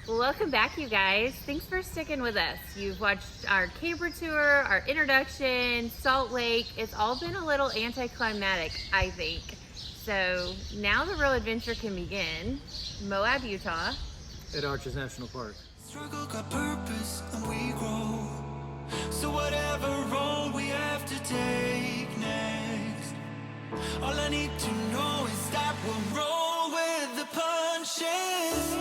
Well, welcome back, you guys. Thanks for sticking with us. You've watched our camper tour, our introduction, Salt Lake. It's all been a little anticlimactic, I think. So now the real adventure can begin. Moab, Utah. At Arches National Park. Struggle got purpose and we grow. So whatever road we have to take next, all I need to know is that we'll roll with the punches.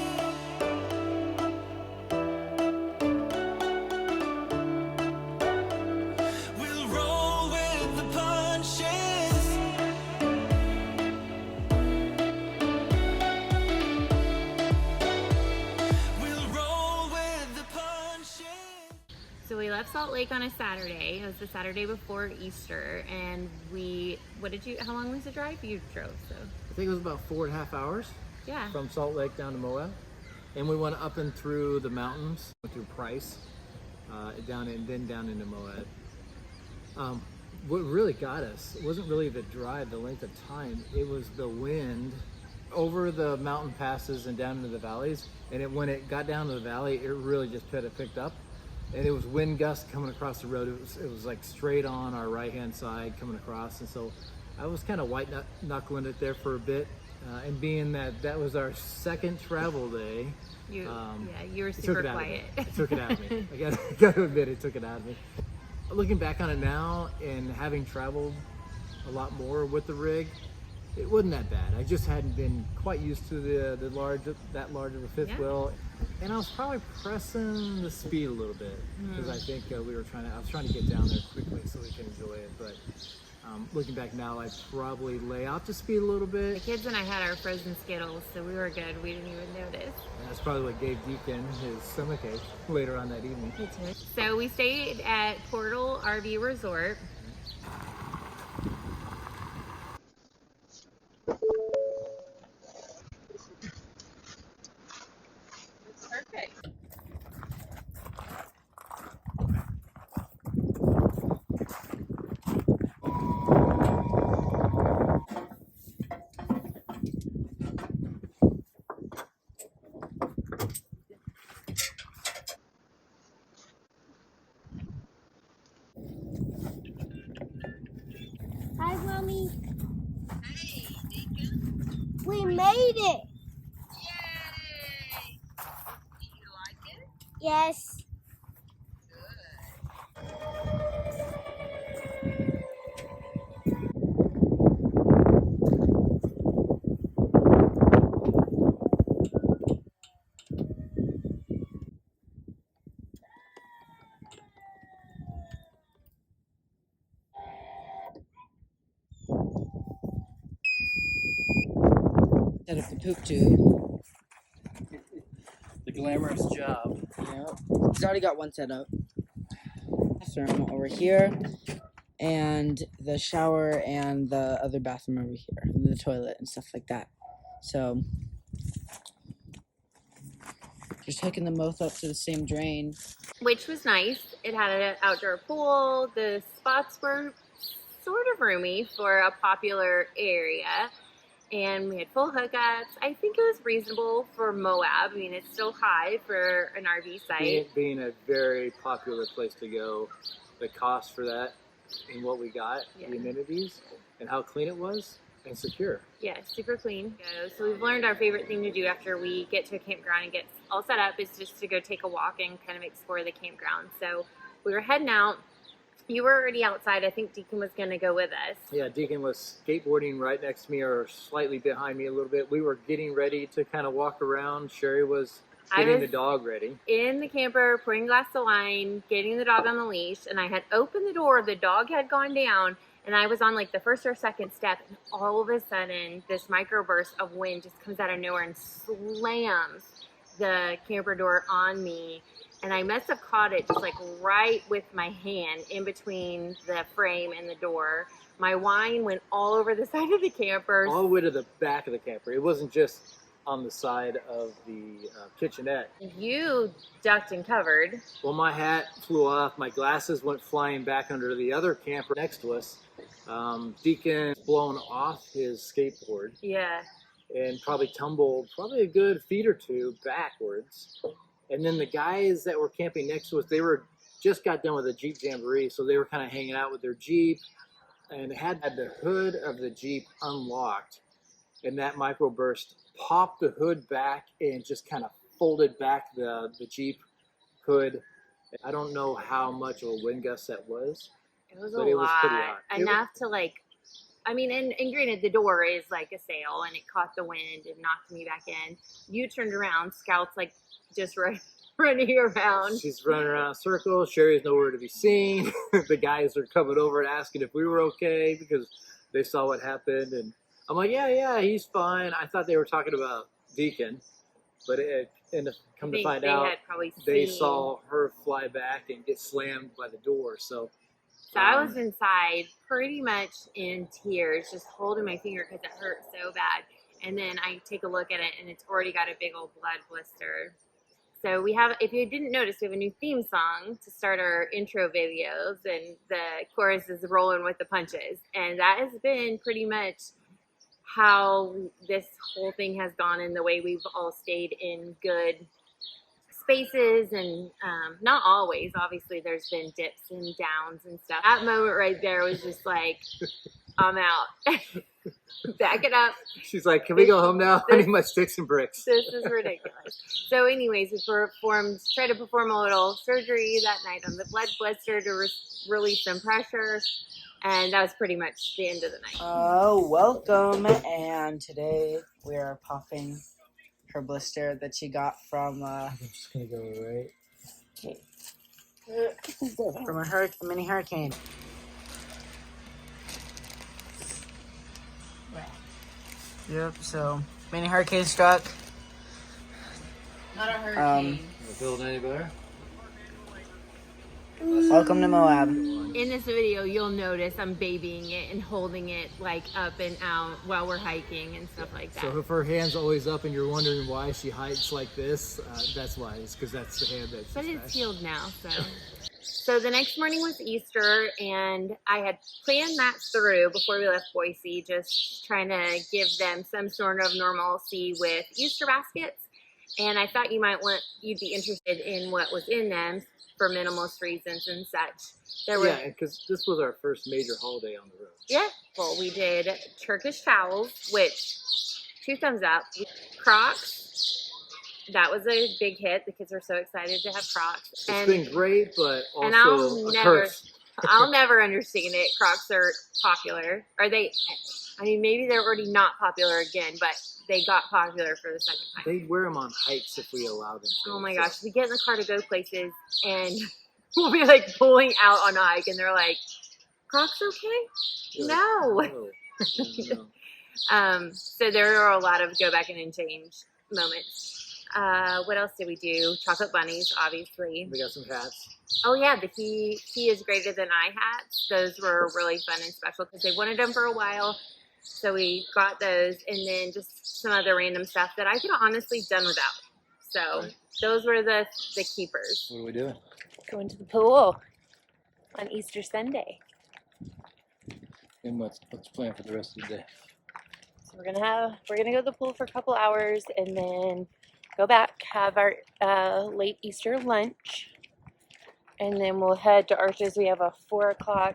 We'll roll with the punches. We'll roll with the punches. So we left Salt Lake on a Saturday. It was the Saturday before Easter. And how long was the drive? You drove, so. I think it was about 4.5 hours Yeah. from Salt Lake down to Moab. And we went up and through the mountains, went through Price, down into Moab. What really got us wasn't really the drive, the length of time. It was the wind over the mountain passes and down into the valleys. And when it got down to the valley, it really just picked up. And it was wind gusts coming across the road. It was like straight on our right-hand side coming across. And so I was kind of white knuckling it there for a bit. And being that was our second travel day. You were super quiet. It took it out of me. I got to admit, it took it out of me. Looking back on it now and having traveled a lot more with the rig, it wasn't that bad. I just hadn't been quite used to that large of a fifth wheel, and I was probably pressing the speed a little bit because I think I was trying to get down there quickly so we can enjoy it. But looking back now, I'd probably lay out the speed a little bit. The kids and I had our frozen Skittles, so we were good. We didn't even notice. And that's probably what gave Deacon his stomachache later on that evening. So we stayed at Portal RV Resort. It's perfect. Hi, Mommy. Hey, Deacon. We made it. Yay! Do you like it? Yes. Good. Set up the poop tube. The glamorous job. Yeah. He's already got one set up. Bathroom over here. And the shower and the other bathroom over here. And the toilet and stuff like that. So just hooking them both up to the same drain. Which was nice. It had an outdoor pool. The spots were sort of roomy for a popular area. And we had full hookups. I think it was reasonable for Moab. I mean, it's still high for an RV site. Being a very popular place to go, the cost for that and what we got, the amenities, and how clean it was, and secure. Yeah, super clean. So we've learned our favorite thing to do after we get to a campground and get all set up is just to go take a walk and kind of explore the campground. So we were heading out. You were already outside. I think Deacon was going to go with us. Yeah, Deacon was skateboarding right next to me or slightly behind me a little bit. We were getting ready to kind of walk around. Sherry was getting the dog ready. In the camper, pouring a glass of wine, getting the dog on the leash, and I had opened the door. The dog had gone down, and I was on like the first or second step, and all of a sudden, this microburst of wind just comes out of nowhere and slams the camper door on me. And I must have caught it just like right with my hand in between the frame and the door. My wine went all over the side of the camper. All the way to the back of the camper. It wasn't just on the side of the kitchenette. You ducked and covered. Well, my hat flew off. My glasses went flying back under the other camper next to us. Deacon blown off his skateboard. Yeah. and probably tumbled probably a good feet or two backwards. And then the guys that were camping next to us, they were just got done with a Jeep Jamboree, so they were kind of hanging out with their Jeep and had the hood of the Jeep unlocked. And that microburst popped the hood back and just kind of folded back the Jeep hood. I don't know how much of a wind gust that was. It was But a it was pretty lot. hot. Enough to like, I mean, and granted, the door is like a sail and it caught the wind and knocked me back in. You turned around, Scout's like just running around. She's running around in a circle. Sherry's nowhere to be seen. The guys are coming over and asking if we were okay because they saw what happened. And I'm like, yeah, he's fine. I thought they were talking about Deacon, but come to find out, they saw her fly back and get slammed by the door. So I was inside pretty much in tears, just holding my finger because it hurt so bad. And then I take a look at it and it's already got a big old blood blister. So we have, if you didn't notice, we have a new theme song to start our intro videos, and the chorus is rolling with the punches. And that has been pretty much how this whole thing has gone, and the way we've all stayed in good spaces. And not always, obviously there's been dips and downs and stuff. That moment right there was just like, I'm out. Back it up. She's like, can we go home now? I need my sticks and bricks. This is ridiculous. So anyways, we tried to perform a little surgery that night on the blood blister to release some pressure. And that was pretty much the end of the night. Welcome. And today we are popping her blister that she got from I'm just going to go right. from a mini hurricane. Yep, so mini hurricane struck. Not a hurricane. Feeling any better? Welcome to Moab. In this video, you'll notice I'm babying it and holding it like up and out while we're hiking and stuff like that. So if her hand's always up and you're wondering why she hikes like this, that's why. It's because that's the hand that's. But it's healed now, so. So the next morning was Easter, and I had planned that through before we left Boise, just trying to give them some sort of normalcy with Easter baskets. And I thought you'd be interested in what was in them for minimalist reasons and such. Yeah, because this was our first major holiday on the road. Yeah, well, we did Turkish towels, which 2 thumbs up. Crocs. That was a big hit. The kids were so excited to have Crocs. It's been great, but also a curse. I'll never understand it. Crocs are popular. Are they? I mean, maybe they're already not popular again, but they got popular for the second time. They wear them on hikes if we allow them to. Oh my gosh, we get in the car to go places, and we'll be like pulling out on a hike, and they're like, "Crocs okay?" No. No. So there are a lot of go back and change moments. What else did we do? Chocolate bunnies, obviously. We got some hats. Oh yeah, the he is greater than I hats. Those were really fun and special because they wanted them for a while. So we got those, and then just some other random stuff that I could have honestly done without. So those were the keepers. What are we doing? Going to the pool on Easter Sunday. And what's planned for the rest of the day? So we're gonna go to the pool for a couple hours, and then go back, have our late Easter lunch, and then we'll head to Arches. We have a 4 o'clock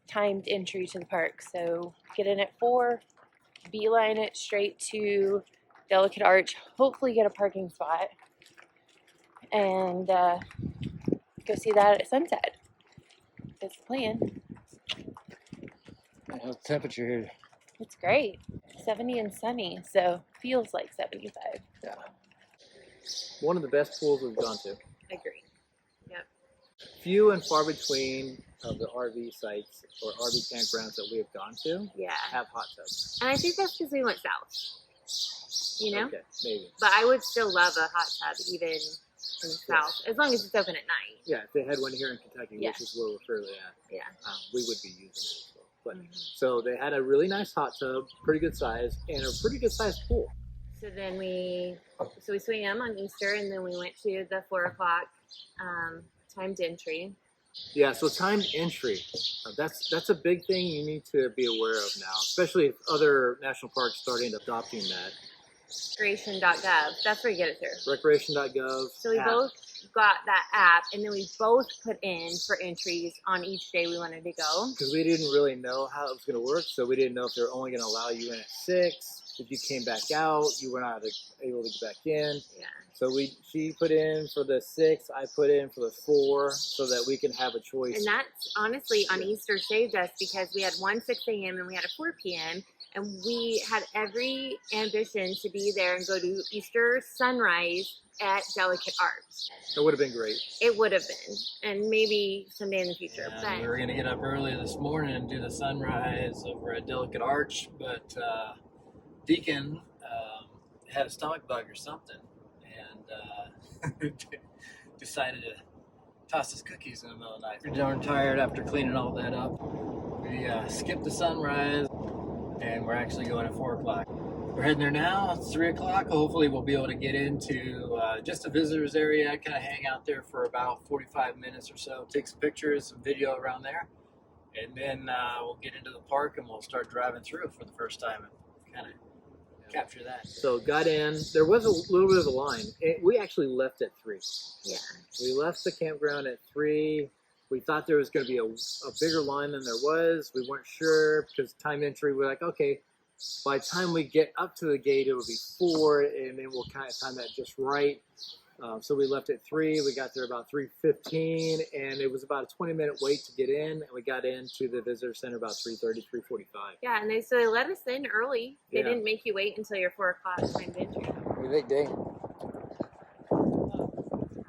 timed entry to the park, so get in at 4, beeline it straight to Delicate Arch, hopefully get a parking spot, and go see that at sunset. That's the plan. How's the temperature here? It's great. 70 and sunny, so feels like 75. Yeah. One of the best pools we've gone to. Agree. Yep. Few and far between of the RV sites or RV campgrounds that we have gone to have hot tubs. And I think that's because we went south. You know? Okay, maybe. But I would still love a hot tub even in the south, as long as it's open at night. Yeah, if they had one here in Kentucky, Yeah. which is where we're currently at, Yeah. we would be using it as well. But, So they had a really nice hot tub, pretty good size, and a pretty good sized pool. So then we swam on Easter, and then we went to the 4 o'clock timed entry. Yeah, so timed entry. That's a big thing you need to be aware of now, especially if other national parks starting adopting that. Recreation.gov. That's where you get it through. Recreation.gov. So we app. both got that app, and then we both put in for entries on each day we wanted to go. Because we didn't really know how it was going to work, so we didn't know if they were only going to allow you in at 6. If you came back out, you were not able to get back in. Yeah. So she put in for the 6, I put in for the 4, so that we can have a choice. And that's honestly on Easter saved us because we had one 6 a.m. and we had a 4 p.m. and we had every ambition to be there and go to Easter sunrise at Delicate Arch. It would have been great. It would have been, and maybe someday in the future. Yeah, but we were going to get up early this morning and do the sunrise over at Delicate Arch, but Deacon had a stomach bug or something, and decided to toss his cookies in the middle of the night. We're darn tired after cleaning all that up. We skipped the sunrise, and we're actually going at 4 o'clock. We're heading there now. It's 3 o'clock. Hopefully we'll be able to get into just a visitor's area, kind of hang out there for about 45 minutes or so, take some pictures, some video around there, and then we'll get into the park and we'll start driving through for the first time and kind of capture that. So got in. There was a little bit of a line. We actually left at 3. yeah, We left the campground at 3. We thought there was going to be a bigger line than there was. We weren't sure because time entry, we're like, okay, by the time we get up to the gate, it'll be 4, and then we'll kind of time that just right. So we left at 3. We got there about 3:15, and it was about a 20-minute wait to get in. And we got into the visitor center about 3:30, 3:45. yeah, and they let us in early. They Yeah. didn't make you wait until your 4 o'clock time to entry. What do you think, Dave?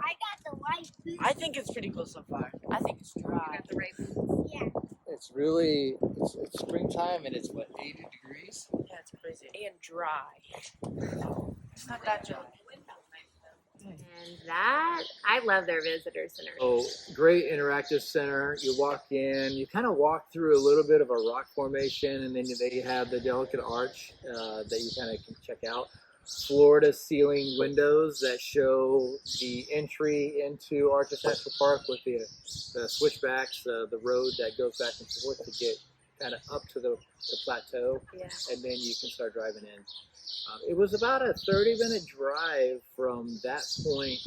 I got the white boots. I think it's pretty cool so far. I think it's dry. Got the right boots. Yeah. It's really it's springtime, and it's what, 80 degrees. Yeah, it's crazy. And dry. It's not that chilly. And that, I love their visitor center. Oh, great interactive center. You walk in, you kind of walk through a little bit of a rock formation, and then they have the Delicate Arch that you kind of can check out. Floor to ceiling windows that show the entry into Arches National Park with the switchbacks, the road that goes back and forth to get kind of up to the plateau, Yeah. and then you can start driving in. It was about a 30-minute drive from that point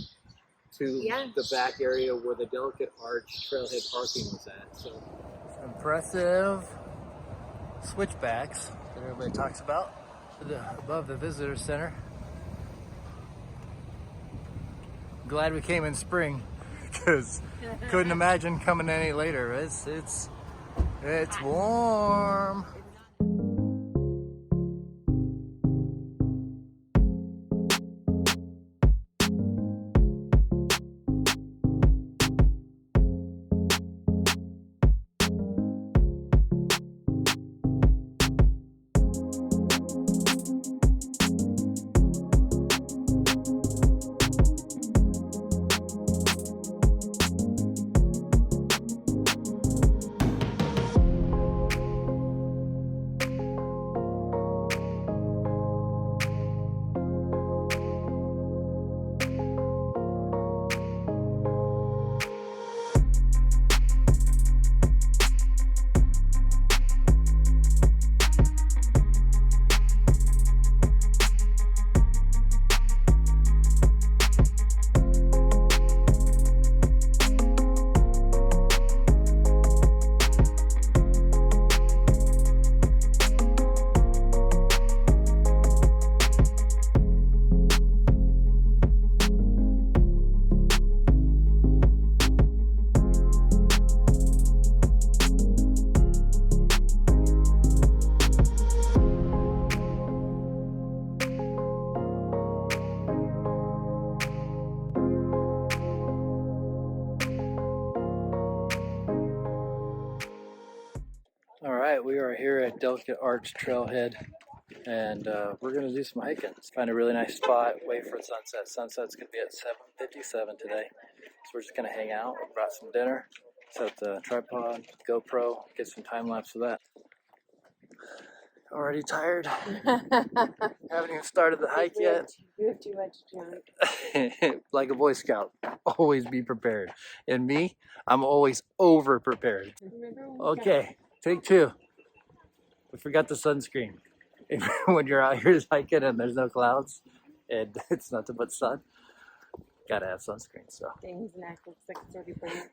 to Yeah. the back area where the Delicate Arch trailhead parking was at. So impressive switchbacks that everybody talks about above the visitor center. Glad we came in spring because couldn't imagine coming any later. It's warm. All right, we are here at Delicate Arch Trailhead, and we're going to do some hiking. Find a really nice spot, wait for sunset. Sunset's going to be at 7:57 today, so we're just going to hang out. We brought some dinner, set up the tripod, GoPro, get some time lapse of that. Already tired. Haven't even started the hike yet. You have too much junk. Like a Boy Scout, always be prepared. And me, I'm always over prepared. Okay, take 2. We forgot the sunscreen. When you're out here hiking and there's no clouds and it's nothing but sun, gotta have sunscreen. So Dane's neck looks like it's already burnt.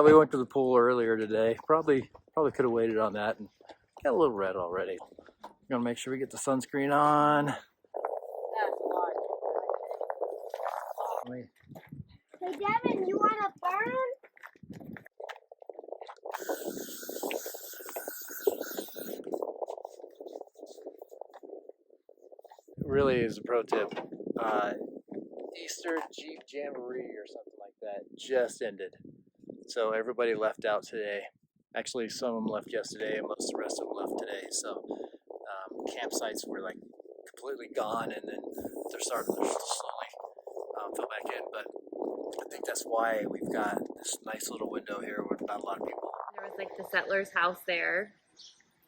we went to the pool earlier today. Probably could have waited on that and got a little red already. Gonna make sure we get the sunscreen on. That's a lot. Hey, Devin, you want a burn? Really is a pro tip. Easter Jeep Jamboree or something like that just ended. So everybody left out today. Actually, some of them left yesterday and most of the rest of them left today. So campsites were like completely gone and then they're starting to slowly fill back in. But I think that's why we've got this nice little window here with not a lot of people. There was like the settler's house there.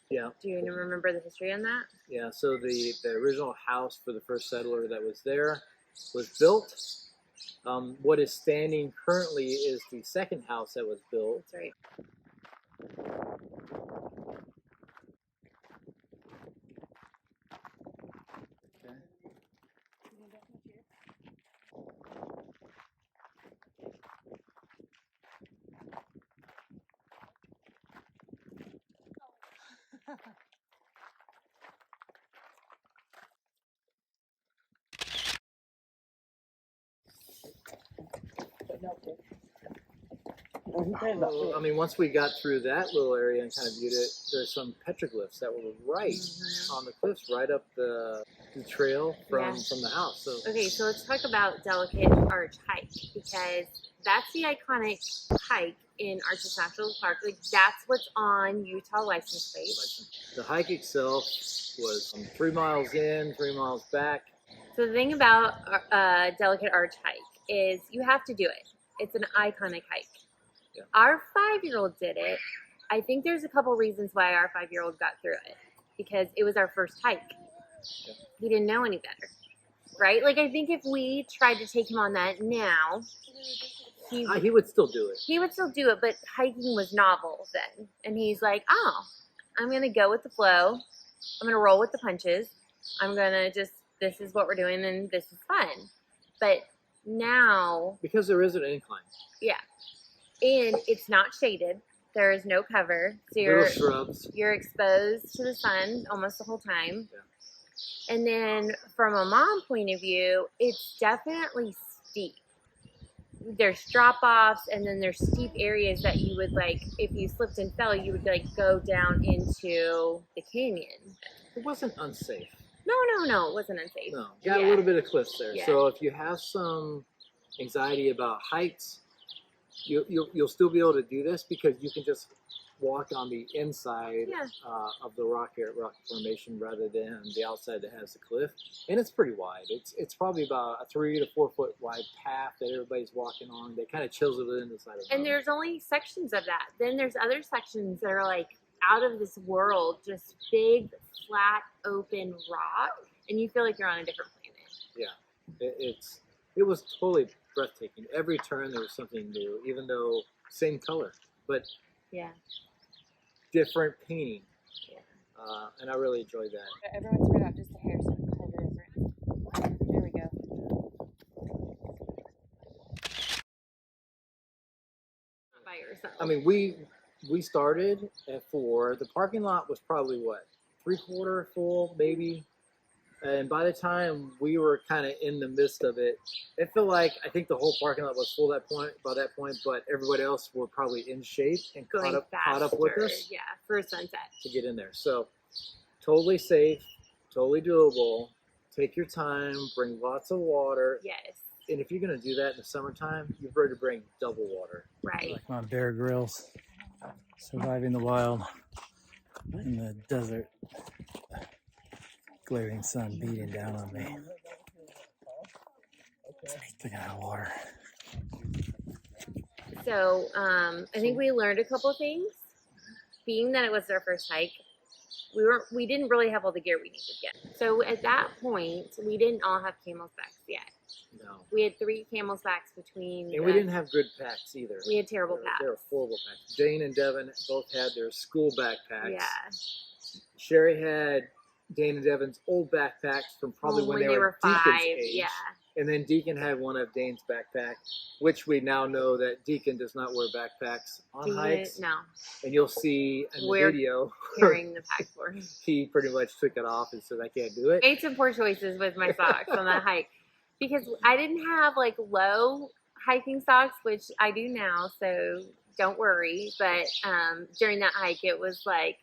Yeah. Do you remember the history on that? Yeah, so the original house for the first settler that was there was built. What is standing currently is the second house that was built. That's right. I mean, once we got through that little area and kind of viewed it, there's some petroglyphs that were right on the cliffs, right up the trail from the house. So Okay, so let's talk about Delicate Arch Hike, because that's the iconic hike in Arches National Park. Like, that's what's on Utah license plate. the hike itself was 3 miles in, 3 miles back. So the thing about Delicate Arch Hike is you have to do it. It's an iconic hike. Yeah. Our 5-year-old did it. I think there's a couple reasons why our 5-year-old got through it, because it was our first hike. Yeah. He didn't know any better, right? Like, I think if we tried to take him on that now, He would still do it. he would still do it, but hiking was novel then. And he's like, oh, I'm going to go with the flow. I'm going to roll with the punches. I'm going to just, this is what we're doing and this is fun. But now, Because there is an incline. yeah. And it's not shaded. There is no cover. So Little shrubs. you're exposed to the sun almost the whole time. Yeah. And then from a mom point of view, it's definitely steep. There's drop-offs, and then there's steep areas that you would, like, if you slipped and fell, you would, like, go down into the canyon. It wasn't unsafe. No, it wasn't unsafe. No, got a little bit of cliffs there. Yeah. So if you have some anxiety about heights, you'll still be able to do this because you can just walk on the inside of the rock formation rather than the outside that has the cliff, and it's pretty wide. It's probably about a 3 to 4 foot wide path that everybody's walking on. They kind of chisel it in the side of the And mountain. there's only sections of that. Then there's other sections that are like out of this world, just big, flat, open rock, and you feel like you're on a different planet. Yeah, it was totally breathtaking. Every turn there was something new, even though same color, but Yeah. different painting. Yeah. And I really enjoyed that. Everyone's spread out just a hair, so cover over it. There we go. Not by yourself. I mean, we started at 4. The parking lot was probably what, 3/4 full, maybe. And by the time we were kind of in the midst of it, it felt like I think the whole parking lot was full by that point, but everybody else were probably in shape and Going caught up with faster, us Yeah, for sunset. to get in there. So totally safe, totally doable. Take your time, bring lots of water. Yes. And if you're going to do that in the summertime, you've got to bring double water. Right. Like my Bear Grylls, surviving the wild in the desert. Glaring sun beating down on me. Taking out of water. So I think we learned a couple things. Being that it was our first hike, we didn't really have all the gear we needed yet. So at that point, we didn't all have camel's backs yet. No. We had 3 camel's backs between. And we didn't have good packs either. We had terrible packs. They were horrible packs. Dane and Devin both had their school backpacks. Yeah. Sherry had Dane and Devin's old backpacks from probably when they were Deacon's 5. age. Yeah. And then Deacon had one of Dane's backpack, which we now know that Deacon does not wear backpacks on hikes. No. And you'll see in the We're video, carrying the pack for. he pretty much took it off and said, I can't do it. Made some poor choices with my socks on that hike because I didn't have like low hiking socks, which I do now, so don't worry. But during that hike, it was like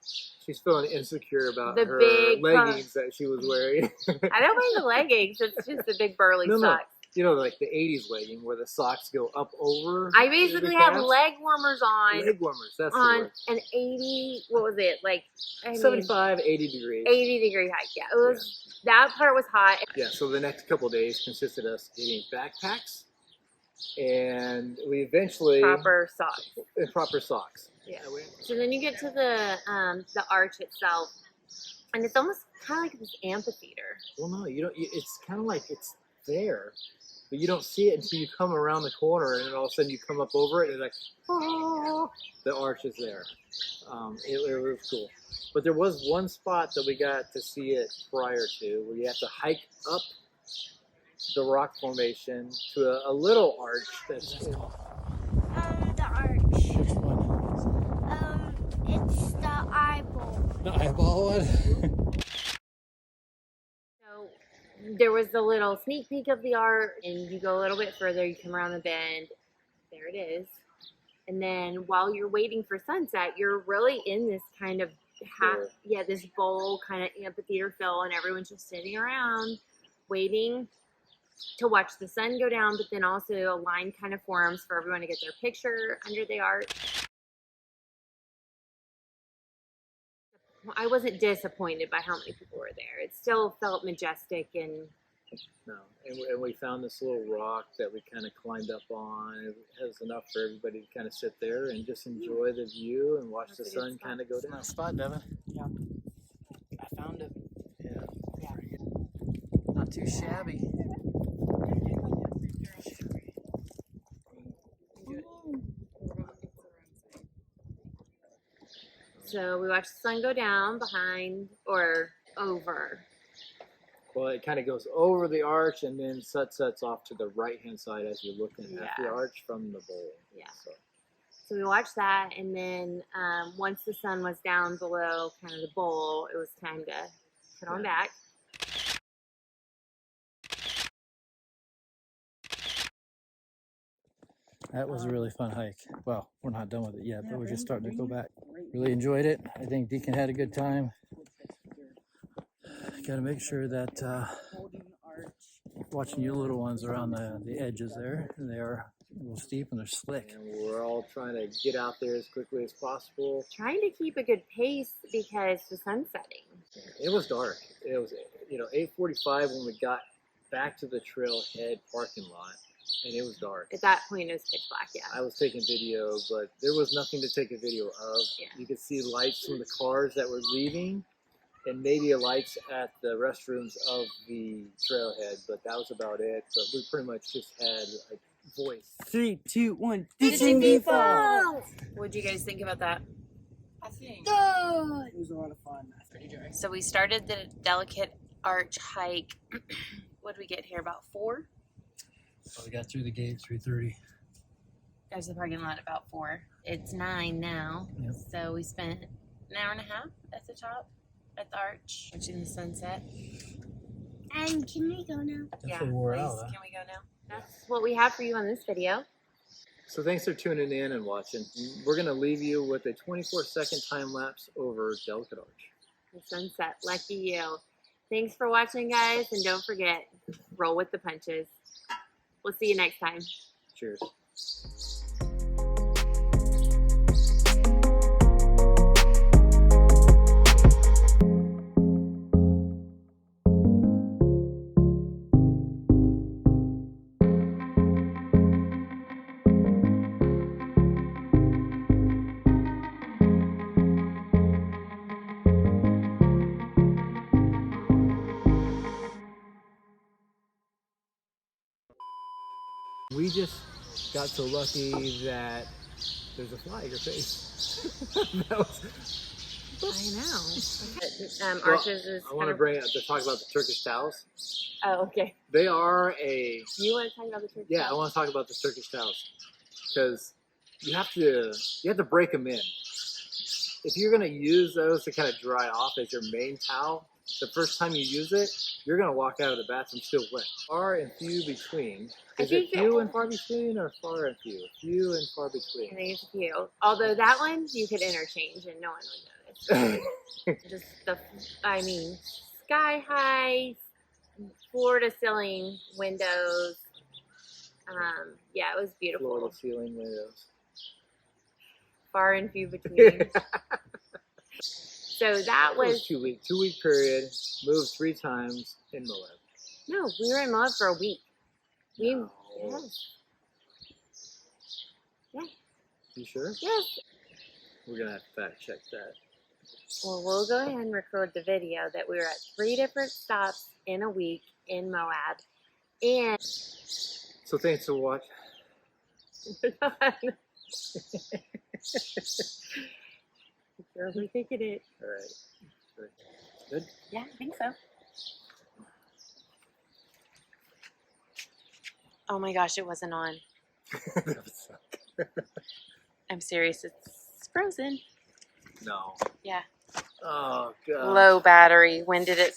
she's feeling insecure about the her big leggings that she was wearing. I don't mind the leggings; it's just the big burly socks. You know, like the 80s legging where the socks go up over. I basically have leg warmers on. Leg warmers, that's on the word. an 80. What was it like? 75, 80 degrees. 80-degree hike. Yeah, it was. Yeah. That part was hot. Yeah. So the next couple of days consisted of us getting backpacks, and we eventually Proper socks. proper socks. Yeah. So then you get to the arch itself, and it's almost kind of like this amphitheater. Well, no, you don't. It's kind of like it's there, but you don't see it until you come around the corner, and then all of a sudden you come up over it, and it's like, oh, the arch is there. It was cool. But there was one spot that we got to see it prior to, where you have to hike up the rock formation to a little arch that's The arch. Which one? It's the eyeball. The eyeball one? So there was the little sneak peek of the arch, and you go a little bit further, you come around the bend, there it is. And then while you're waiting for sunset, you're really in this kind of this bowl kind of amphitheater feel, and everyone's just sitting around waiting to watch the sun go down, but then also a line kind of forms for everyone to get their picture under the arch. I wasn't disappointed by how many people were there. It still felt majestic and No, and we found this little rock that we kind of climbed up on. It has enough for everybody to kind of sit there and just enjoy the view and watch the sun kind of go down. Nice spot, Devin. Yeah. I found it. Yeah. Not too shabby. so we watched the sun go down behind or over. Well, it kind of goes over the arch and then sets off to the right-hand side as you're looking at the arch from the bowl. Yeah. So we watched that, and then once the sun was down below kind of the bowl, it was time to head on back. That was a really fun hike. Well, we're not done with it yet, but we're just starting to go back. Really enjoyed it. I think Deacon had a good time. Got to make sure that watching your little ones around the edges there. They are a little steep and they're slick. And we're all trying to get out there as quickly as possible. Trying to keep a good pace because the sun's setting. It was dark. It was 8:45 when we got back to the trailhead parking lot. And it was dark. At that point, it was pitch black, yeah. I was taking video, but there was nothing to take a video of. Yeah. You could see lights from the cars that were leaving and maybe a lights at the restrooms of the trailhead, but that was about it. But we pretty much just had like voice. 3, 2, 1. Ditching default! What'd you guys think about that? I think Good. it was a lot of fun. Pretty dry. So we started the delicate arch hike. What did we get here? About 4? We got through the gate 3:30. There's the parking lot about 4. It's 9 now. Yep. So we spent an hour and a half at the top, at the arch, watching the sunset. And can we go now? Definitely wore out, huh? Can we go now? That's what we have for you on this video. So thanks for tuning in and watching. We're going to leave you with a 24-second time lapse over Delicate Arch. The sunset. Lucky you. Thanks for watching, guys. And don't forget, roll with the punches. We'll see you next time. Cheers. We just got so lucky that there's a fly in your face. That was, I know. well, Arches is I want to talk about the Turkish towels. Oh, okay. They are a. You want to talk about the turkey? Yeah, I want to talk about the Turkish towels because you have to break them in. If you're gonna use those to kind of dry off as your main towel, the first time you use it, you're gonna walk out of the bathroom still wet. Far and few between. Is it few and far between or far and few? Few and far I between. think it's a few. Although that one you could interchange and no one would notice. Just sky high, floor to ceiling windows. Yeah, it was beautiful. Floor to ceiling windows. Far and few between. So that It was was 2 week. 2 week period. Moved 3 times in Moab. no. We were in Moab for a week. No. Yes. Yeah. You sure? Yes. We're gonna have to fact check that. Well, we'll go ahead and record the video that we were at 3 different stops in a week in Moab, and So thanks for watching. You're overthinking it. All right. Good. Yeah, I think so. Oh my gosh, it wasn't on. I'm serious. It's frozen. No. Yeah. Oh god. Low battery. When did it